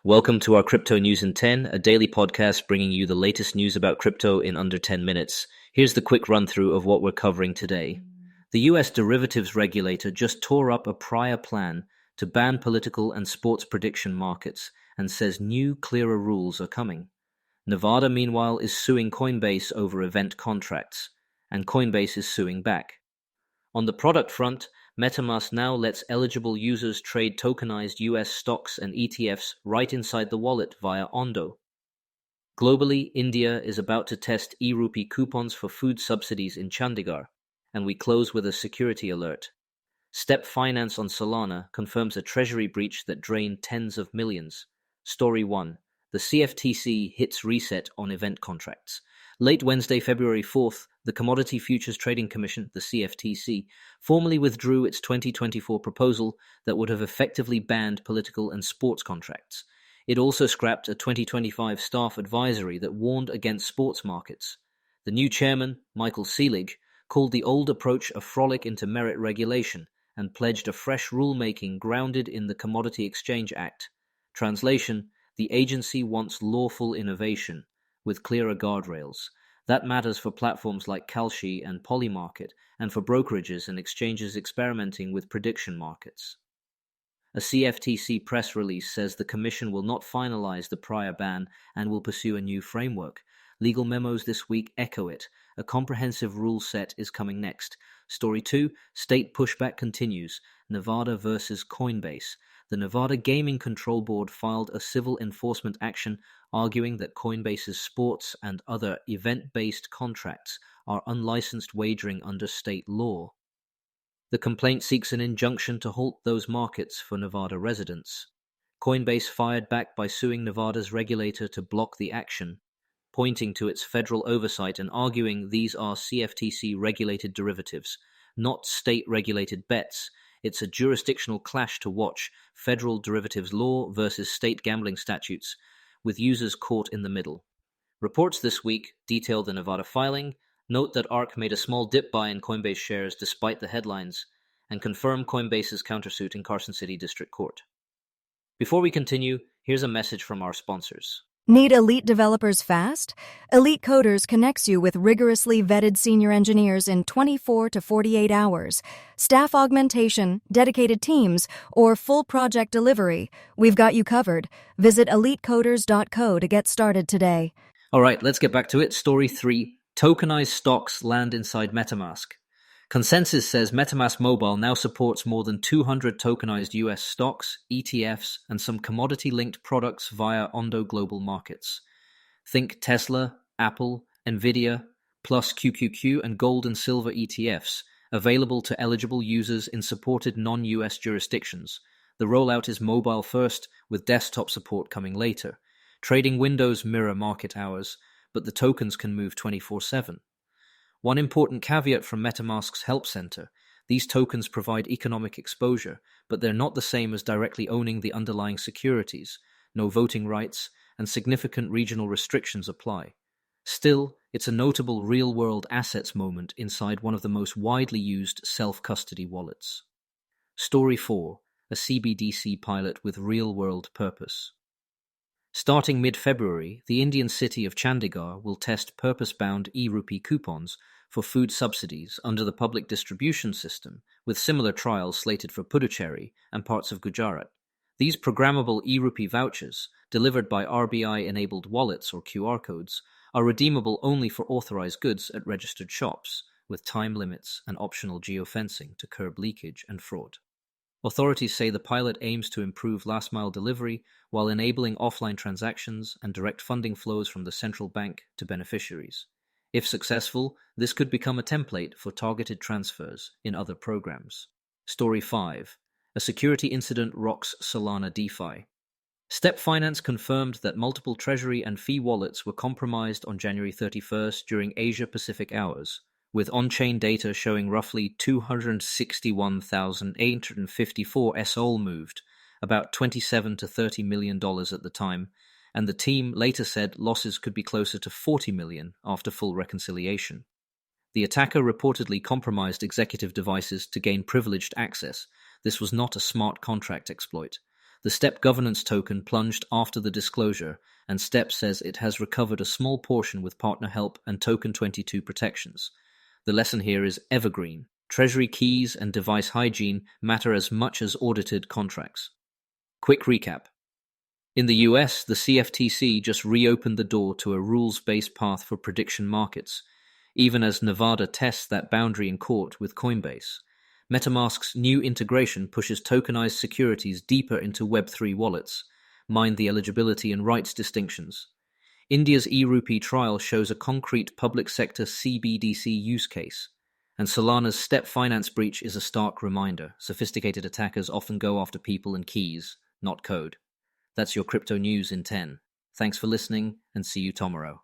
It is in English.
Welcome to our Crypto News in 10, a daily podcast bringing you the latest news about crypto in under 10 minutes. Here's the quick run-through of what we're covering today. The US derivatives regulator just tore up a prior plan to ban political and sports prediction markets and says new, clearer rules are coming. Nevada, meanwhile, is suing Coinbase over event contracts, and Coinbase is suing back. On the product front, MetaMask now lets eligible users trade tokenized US stocks and ETFs right inside the wallet via Ondo. Globally, India is about to test e-rupee coupons for food subsidies in Chandigarh, and we close with a security alert. Step Finance on Solana confirms a treasury breach that drained tens of millions. Story 1. The CFTC hits reset on event contracts. Late Wednesday, February 4th, the Commodity Futures Trading Commission, the CFTC, formally withdrew its 2024 proposal that would have effectively banned political and sports contracts. It also scrapped a 2025 staff advisory that warned against sports markets. The new chairman, Michael Seelig, called the old approach a frolic into merit regulation and pledged a fresh rulemaking grounded in the Commodity Exchange Act. Translation: the agency wants lawful innovation, with clearer guardrails. That matters for platforms like Kalshi and Polymarket, and for brokerages and exchanges experimenting with prediction markets. A CFTC press release says the Commission will not finalize the prior ban and will pursue a new framework. Legal memos this week echo it. A comprehensive rule set is coming next. Story 2, state pushback continues. Nevada versus Coinbase. The Nevada Gaming Control Board filed a civil enforcement action arguing that Coinbase's sports and other event-based contracts are unlicensed wagering under state law. The complaint seeks an injunction to halt those markets for Nevada residents. Coinbase fired back by suing Nevada's regulator to block the action, pointing to its federal oversight and arguing these are CFTC-regulated derivatives, not state-regulated bets. It's a jurisdictional clash to watch, federal derivatives law versus state gambling statutes, with users caught in the middle. Reports this week detail the Nevada filing, note that ARK made a small dip buy in Coinbase shares despite the headlines, and confirm Coinbase's countersuit in Carson City District Court. Before we continue, here's a message from our sponsors. Need elite developers fast? Elite Coders connects you with rigorously vetted senior engineers in 24 to 48 hours. Staff augmentation, dedicated teams, or full project delivery, we've got you covered. Visit elitecoders.co to get started today. All right, let's get back to it. Story 3. Tokenized stocks land inside MetaMask. Consensus says MetaMask Mobile now supports more than 200 tokenized US stocks, ETFs, and some commodity-linked products via Ondo Global Markets. Think Tesla, Apple, Nvidia, plus QQQ and gold and silver ETFs, available to eligible users in supported non-US jurisdictions. The rollout is mobile first, with desktop support coming later. Trading windows mirror market hours, but the tokens can move 24/7. One important caveat from MetaMask's Help Center: these tokens provide economic exposure, but they're not the same as directly owning the underlying securities. No voting rights, and significant regional restrictions apply. Still, it's a notable real-world assets moment inside one of the most widely used self-custody wallets. Story 4. A CBDC pilot with real-world purpose. Starting mid-February, the Indian city of Chandigarh will test purpose-bound e-rupee coupons for food subsidies under the public distribution system, with similar trials slated for Puducherry and parts of Gujarat. These programmable e-rupee vouchers, delivered by RBI-enabled wallets or QR codes, are redeemable only for authorized goods at registered shops, with time limits and optional geofencing to curb leakage and fraud. Authorities say the pilot aims to improve last-mile delivery while enabling offline transactions and direct funding flows from the central bank to beneficiaries. If successful, this could become a template for targeted transfers in other programs. Story 5. A security incident rocks Solana DeFi. Step Finance confirmed that multiple treasury and fee wallets were compromised on January 31st during Asia-Pacific hours, with on-chain data showing roughly 261,854 SOL moved, about $27 to $30 million at the time, and the team later said losses could be closer to $40 million after full reconciliation. The attacker reportedly compromised executive devices to gain privileged access. This was not a smart contract exploit. The STEP governance token plunged after the disclosure, and STEP says it has recovered a small portion with partner help and Token 22 protections. The lesson here is evergreen. Treasury keys and device hygiene matter as much as audited contracts. Quick recap. In the US, the CFTC just reopened the door to a rules-based path for prediction markets, even as Nevada tests that boundary in court with Coinbase. MetaMask's new integration pushes tokenized securities deeper into Web3 wallets, mind the eligibility and rights distinctions. India's e-rupee trial shows a concrete public sector CBDC use case, and Solana's step finance breach is a stark reminder. Sophisticated attackers often go after people and keys, not code. That's your crypto news in 10. Thanks for listening, and see you tomorrow.